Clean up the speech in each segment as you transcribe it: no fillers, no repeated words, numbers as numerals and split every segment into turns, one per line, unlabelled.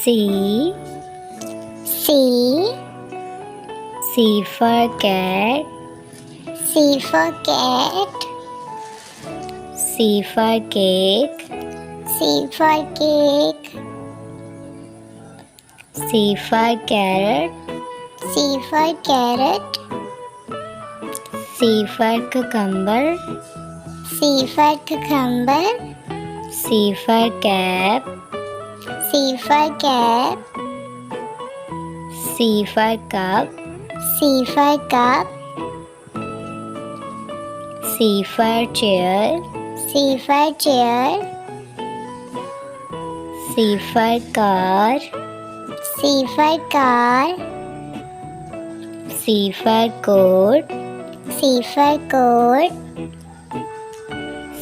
C.
C.
C for cat.
C for cat.
C for cake.
C for cake.
C for carrot.
C for carrot.
C for cucumber.
C for cucumber.
C for cap.
C for cap.
C for cup.
C for cup.
C for chair.
C for chair.
C for car.
C for car.
C for coat.
C for coat.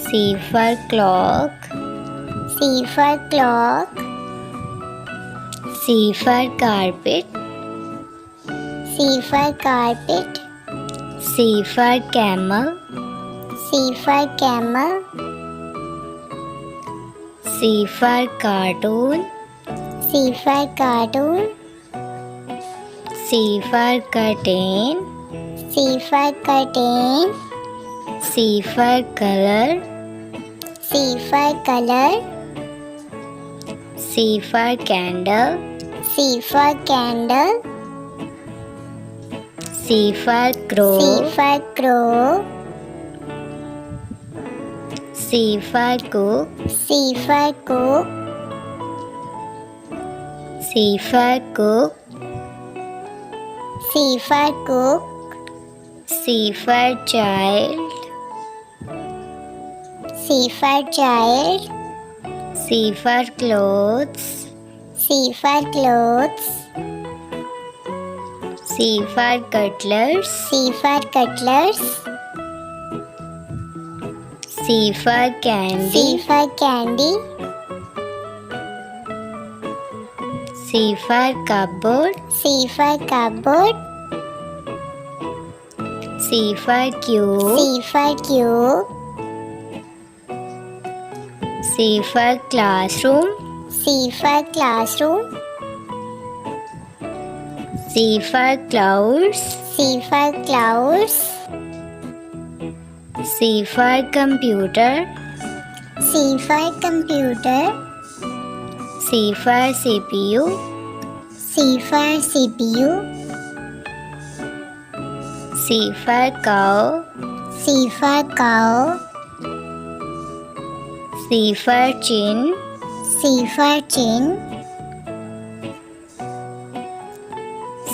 C for clock.
C for clock.
C for carpet.
C for carpet.
C for camel.
C for camel.
C for cartoon.
C for cartoon.
C for curtain.
C for curtain.
C for color.
C for color.
C for candle.
C for candle.
C for crow.
C for crow.
C for cook.
C for cook.
C for cook.
C for cook.
C for child.
C for child.
C for clothes.
C for clothes.
C for cutlers.
C for cutlers.
C for candy.
C for candy.
C for cupboard.
C for cupboard.
C for cube.
C for cube.
C for classroom.
C for classroom.
C for clouds.
C for clouds.
C for computer.
C for computer.
C for CPU.
C for CPU.
C for cow.
C for cow.
C for chin.
C for chin.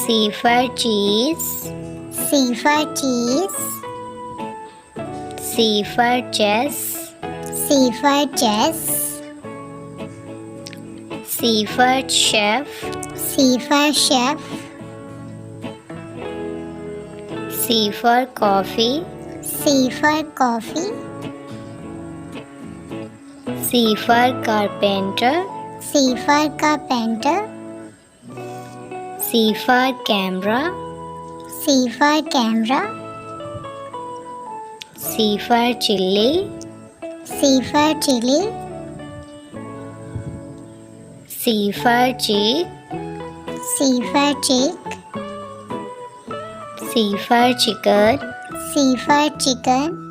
C for cheese.
C for cheese.
C for chess.
C for chess.
C for chef.
C for chef.
C for coffee.
C for coffee.
C for carpenter.
C for carpenter.
C for camera.
C for camera.
C for chili.
C for chili.
C for cheek.
C for chick.
C for chicken.
C for chicken.